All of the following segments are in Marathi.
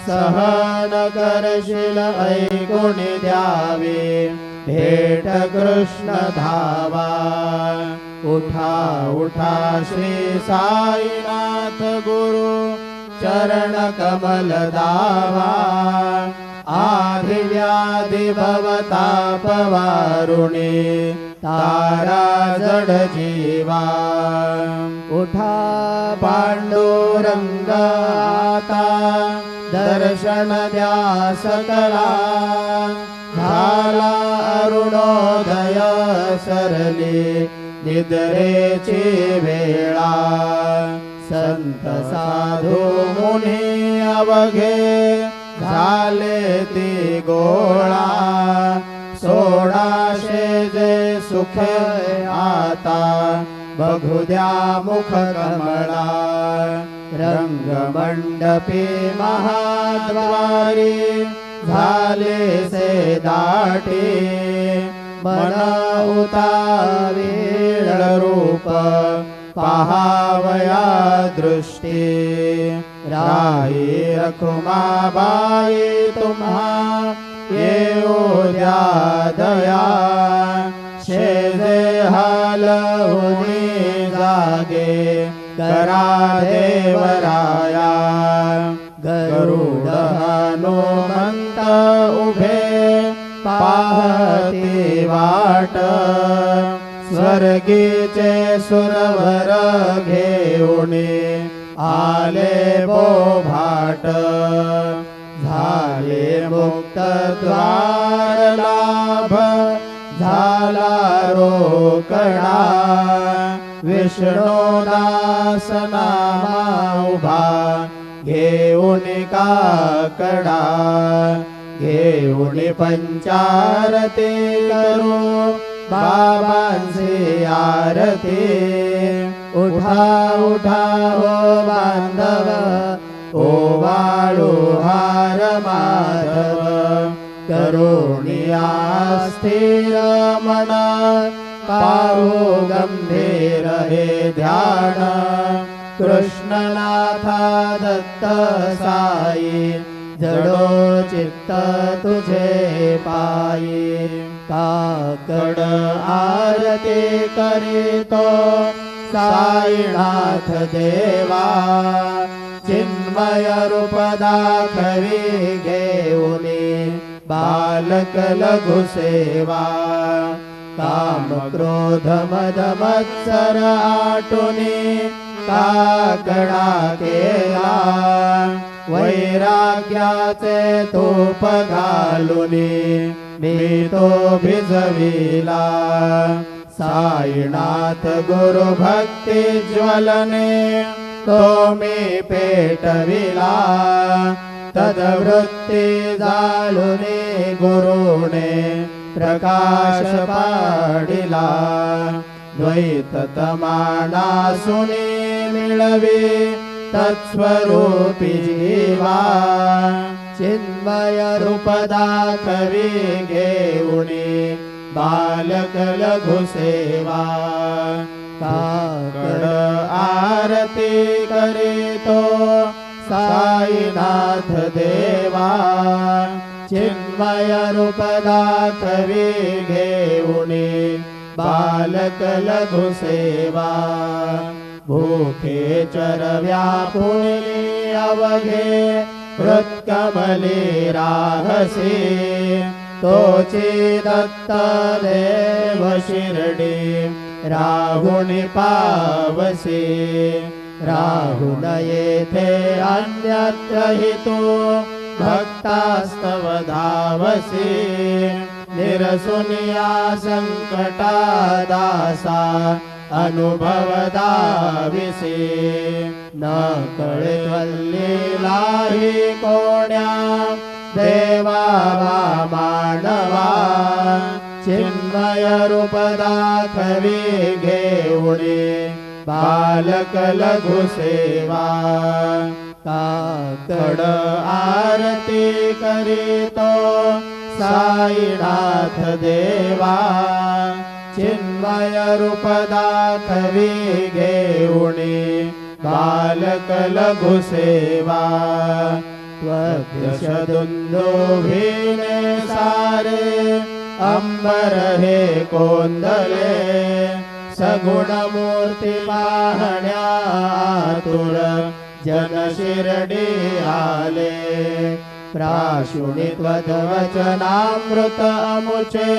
सहन करशील ऐकुणी द्यावे भेट कृष्ण धावा। उठा उठा श्री साईनाथ गुरु चरण कमल दावा। आदि व्याधि भवताप वारुणी तारा जड जीवा। उठा पांडुरंग आता दर्शन द्या सकला। झाला अरुणोदय सरली निद्रेची वेळा। संत साधू मुनी अवघे झाले ती गोळा। सोडाशे जे सुख आता बघू द्या मुख कमळा। रंगमंडपी महाद्वारी झाले से दाटे। मन उतावीळ रूप पहावया दृष्टी। राही रखुमाबाई तुम्हा येऊ द्या दया। शेजे हलवुनी जागे करा देवराया। गरुड हनुमंत उभे पाहती वाट। स्वर्गीचे सुरवर घेऊनी आले बोभाट। झाले मुक्त द्वार लाभ झाला रोकडा। विष्णुदास नामा उभा घेऊन काकडा। घेऊन पंचारती करू बाबांची आरती। उठा उठा हो बांधव ओवाळू हार माधव। करुणिया स्थिर मना पाहू गंभीर हे ध्यान। कृष्णनाथा दत्त साई जडो चित्त तुझे पायी। काकड आरती करीतो साईनाथ देवा। चिन्मय रूप दाखवी घेऊनी बालक लघु सेवा। काम क्रोध मद मत्सर आटुनी काकडा केला। वैराग्याचे तूप घालुनी मी तो भिजविला। साईनाथ गुरु भक्ती ज्वलने तो मी पेटविला। तदवृत्ती जाळुनी गुरुने प्रकाश पाडिला। द्वैत तमाना सुनी मिळवी तत्स्वरूपी जीवा। चिन्मय रूप दाखवी घेऊनी बालक लघु सेवा। काकड आरती करीतो साईनाथ देवा। चिन्मय रूप दाखवी घेऊनी बालक लघु सेवा। भूखे चरव्या पुणी अवघे हृत्कमली राहसी। तोची दत्त देव शिरडी राहुनी पावसी। राहुन येथे अन्यत्र हि तू भक्तास्तव धावसी। निरसुनिया संकटा दासा अनुभव दाविसी। न कळे वल्लीलाही कोण्या देवा मानवा। चिन्मय रूप दाखवी घेऊनी बालक लघु सेवा। काकड आरती करीतो साईनाथ देवा। चिन्मय रूप दाखवी घेऊनी बालक लघु सेवा। त्वद्दशदुन्दुभिने सारे अंबर हे कोंदले सगुणमूर्ती पाहण्या आतुर जन शिरडी आले प्राशुनी त्वद्वचनामृत अमुचे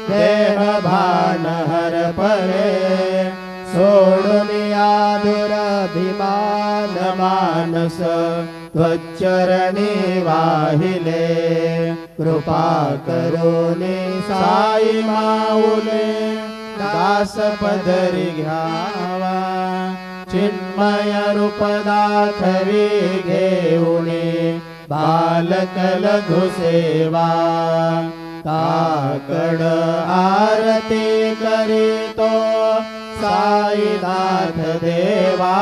देह भान हर परे सोडुनिया दुरभिमान मानस त्वच्चरणी वाहिले कृपा करुणी साई माऊले दास पदरी घ्यावा चिन्मय रूप दाखवी घेऊनी बालक लघु सेवा काकड आरती करीतो साईनाथ देवा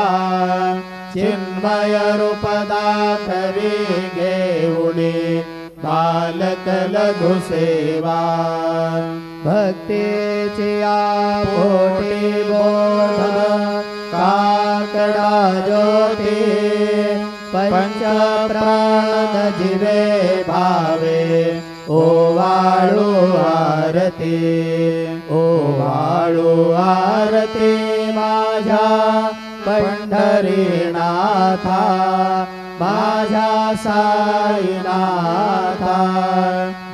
चिन्मय रूप दाखवी घेऊनी बालक लघु सेवा भक्तीची पोटी बोध काकडा ज्योती पंच प्राण जीवे भावे ओवाळू आरती ओवाळू आरती माझ्या पंढरीनाथा माझ्या साईनाथा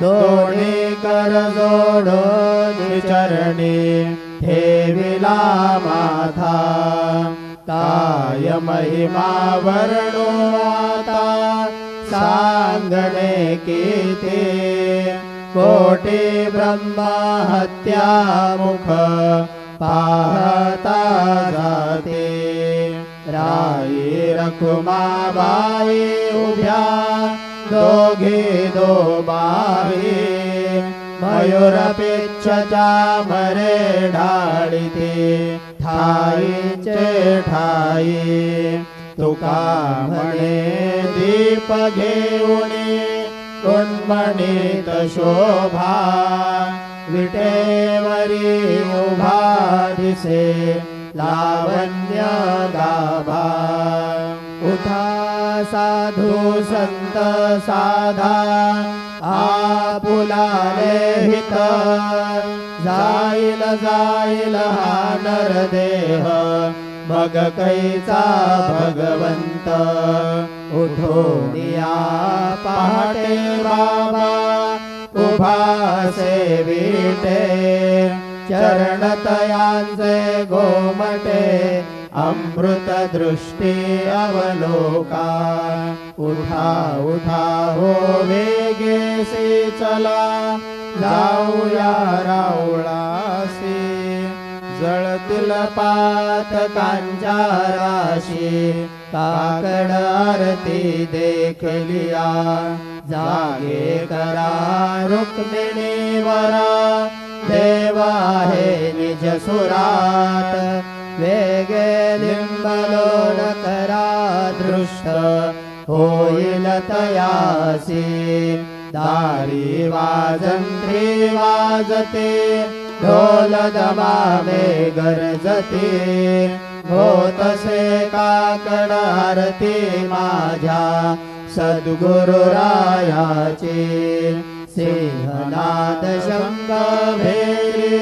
दोन्ही कर जोडून चरणी ठेविला माथा काय महिमा वर्णो आता सांगणे किती कोटी ब्रह्मा हत्या मुख पाहता जाते राई रखुमाबाई उभ्या दोघे दो बावी मयूर पिच्छच्या मरे ढाळीते ठाईचे ठाई तुका म्हणे दीप घेऊनी कुण्मणीत शोभा विटेवरी उभा दिसे लावण्य गाभा उठा साधू संत साधा आपुलाले हित जाईल जाईल हा नरदेह मग कैचा भगवंत उठून या पहाटे बाबा उभा सेविटे चरण तयांचे गोमटे अमृत दृष्टी अवलोका उठा उठा हो वेगेसी चला जाऊया राऊळासी जळतील पातकांच्या राशी काकड आरती देखलिया जागे करा रुक्मिणी वरा देवा हे निज सुरात वेगे लिंबलोन करा दृष्ट होईल तयासी दारी वाजंत्री वाजते ढोल दमामे गरजते होतसे काकड आरती माझ्या सद्गुरुरायाची सिंहनाद शंख भेरी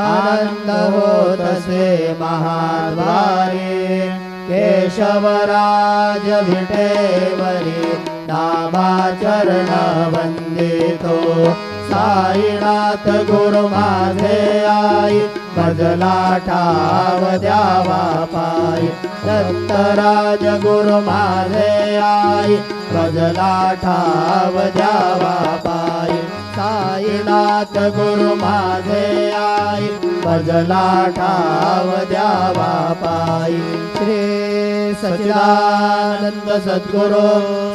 आनंद होतसे महाद्वारे केशवराज विटेवरी नामाचरण वंदितो साईनाथ गुरु माझे आई भजला ठाव द्यावा पायी दत्तराज गुरु माझे आई भजला ठाव द्यावा पायी साईनाथ गुरु माझे आई भजला ठाव द्यावा पायी श्री सच्चिदानंद सद्गुरु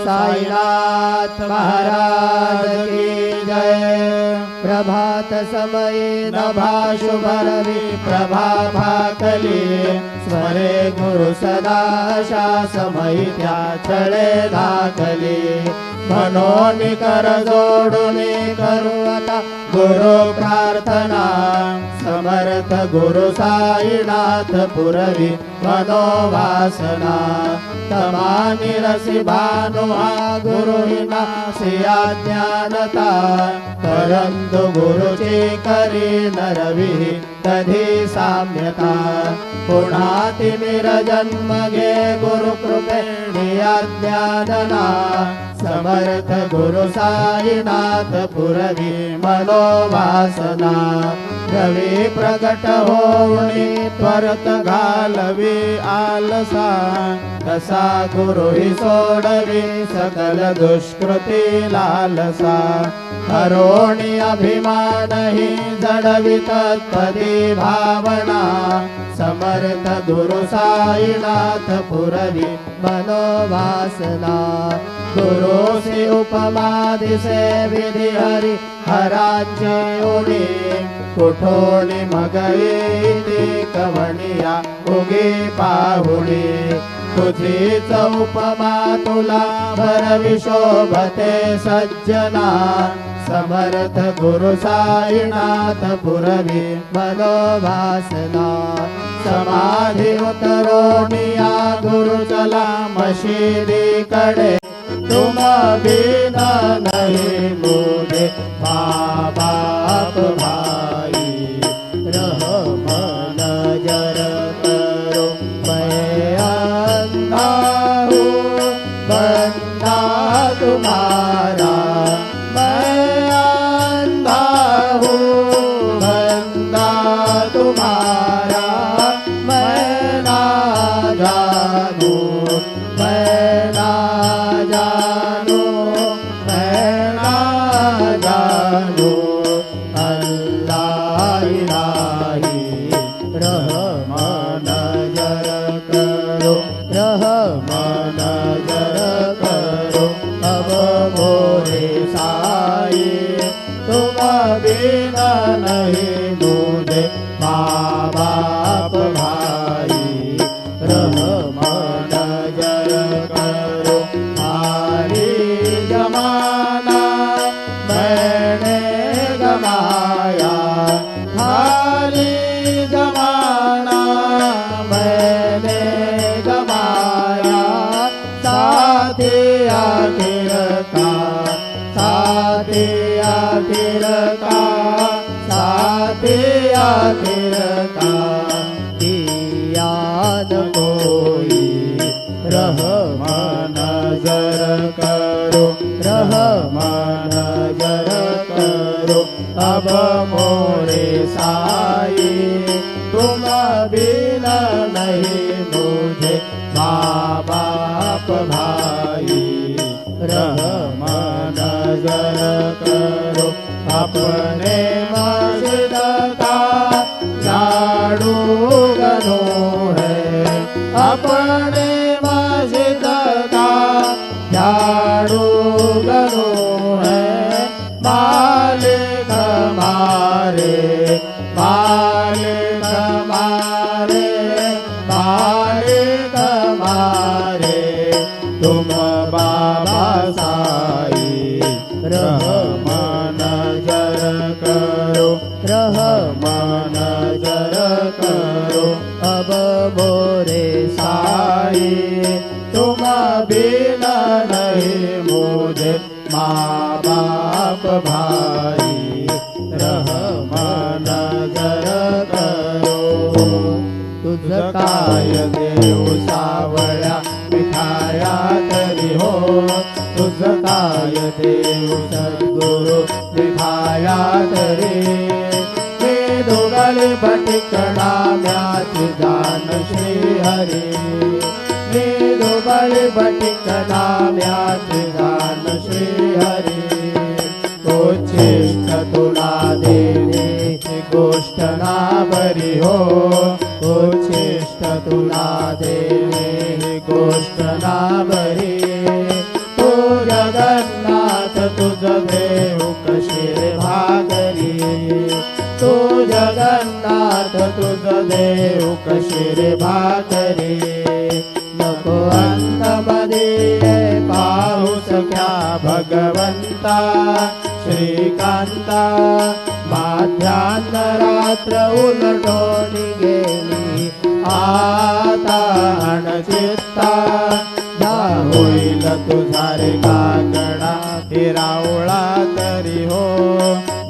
साईनाथ महाराज की जय। प्रभात समये नभा शुभरवि प्रभा भाकली स्वरे गुरु सदा शासमयी त्या छळे दाखली म्हणून कर जोडून करू आता गुरु प्रार्थना। समर्थ गुरु साईनाथ पुरवी मनोवासना तमानी रसी भानुहा गुरुहिना सिया ज्ञानता परंतु गुरुची करी नरवी तधी साम्यता पुन्हा तिमिर जन्म घे गुरु कृपेणिया ज्ञानना समर्थ गुरु साईनाथ पुरवी मनोवासना रवी प्रगट होऊनी त्वरत घालवी आलसा तसा गुरु ही सोडवी सकल दुष्कृती लालसा करोणी अभिमान ही जडवी तत्पदी भावना समर्थ गुरु साईनाथ पुरवी मनोवासना गुरु से उपमा दिसे विधि हरि हरांचे उडी कुठोणी मगई कवणिया उगे पाहुडी तुझीच उपमा तुला भरवी शोभते सज्जना समर्थ गुरु साईनाथ पुरवी मनोवासना समाधी उतरोनिया गुरु चला मशिदी कडे तुम बिना नहीं मुझे माँ बाप भाई रहम नजर करो मैं अंधा हूँ बंदा तुम्हारा मैं अंधा हूँ बंदा तुम्हारा मैं ना जानू मैं ना जानू मैं ना जानू अल्लाह इलाही रहम नजर करो रहम नजर करो अब मोरे साई तुम बिना नहीं मुझे माँ बाप भाई रहम नजर करो हारी जमाना मैंने गमाया हारी जमाना मैंने गमाया साथी आखिर का साथी आखिर का साथी आखिर का याद कोई रहम नजर करो रहम नजर करो अब मोरे साई तुम बिना नहीं मुझे माँ बाप भाई रहम नजर करो अपने मस्जिद का झाड़ू गनो है अपने मस्जिद का झाड़ू गनो है मालिक हमारे मालिक हमारे मालिक हमारे तुम बाबा साई रहम नजर करो रहम नजर करो अब मोरे साई तुम बिना नहीं मुझे माँ बाप भाई रहम नजर करो तुझ काय देव सावळ्या मिठाया तरी हो तुझ काय देव सद्गुरु मिठाया तरी हे दोघाले भटिकणा म्याची जाण श्री हरी हे दोघाले भटिकणा म्याची जाण श्री हरी तो चेष्ट तुला देणे गोष्ट ना बरी हो तो चेष्ट तुला देणे गोष्ट ना बरी तो जगन्नाथ तुझ देव कशी भागरी तो जगन्नाथ तुझ देव कशी भागरी नको अंतमध्ये पाऊस क्या भगवंता श्रीकांता माध्यान्ह रात्र उलटून गेली आता अणचित्ता जा होईल तुझा रे काकडा हिरावळा तरी हो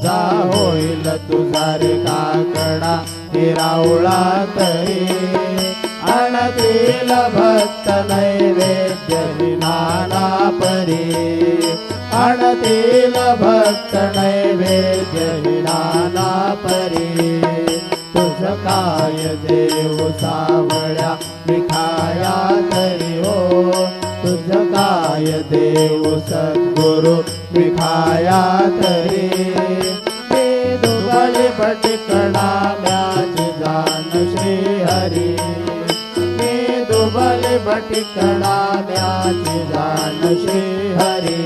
जा होईल तुझा रे काकडा हिरावळा तरी आणतील भक्त नैवेद्य नाना परी आणतील भक्त नैवेद्य नाना परी तुझ काय देव सावळ्या मिखाया तरी हो तुझ काय देव सद्गुरु मिखाया तरी मी दुबळे पटिकणा म्याची जान श्री हरी मी दुबळे पटिकणा म्याची जान श्री हरी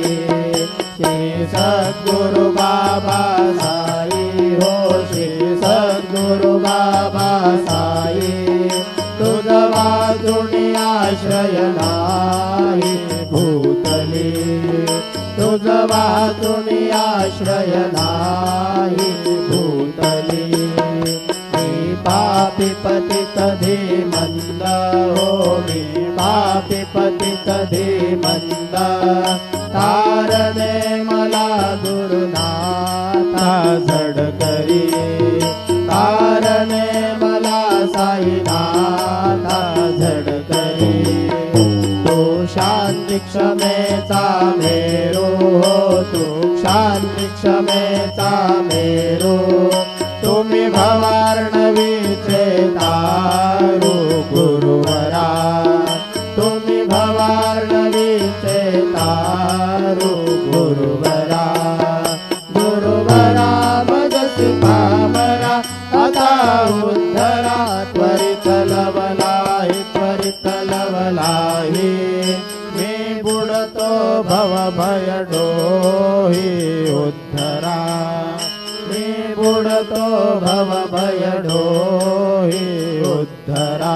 श्री सद्गुरु बाबा साई हो श्री सद्गुरु बाबा साई तुझ वाचुनी आश्रय नाही भूतली तुझ वाचुनी आश्रय नाही भूतली मी पापी पतित धीमंत हो मी पापी पतित धीमंत तारणे मला गुरुनाथा झड करी तारणे मला साईनाथा झड करी तू शांती क्षमेचा मेरो हो तू शांती क्षमेचा मेरो तुम्ही भवार्णवीचे तारू गुरुवरा तुम्ही भवार्णवीचे तारू गुरुवरा गुरुवरा भजसी पामरा आता उद्धरा त्वरित लवलाही त्वरित लवलाही मी बुडतो भव भय डोही उद्धरा मी बुडतो भव भय डोही उद्धरा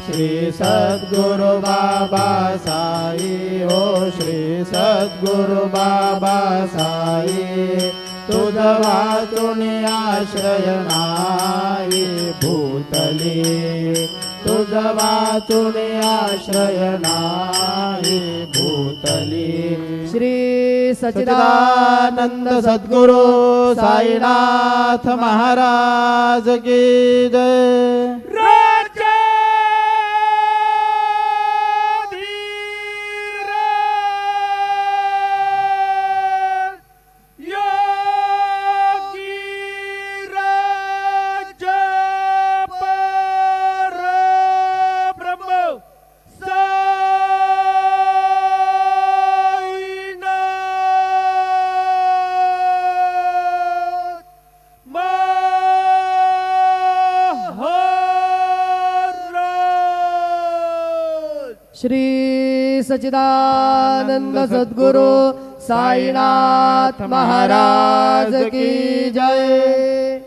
श्री सद्गुरु बाबा साई हो श्री सद्गुरु बाबा साई तुझ वाचुनी आश्रय नाही भूतली तुझ वाचुनी आश्रय नाही भूतली श्री सच्चिदानंद सद्गुरु साईनाथ महाराज की जय श्री सच्चिदानंद सद्गुरु साईनाथ महाराज की जय।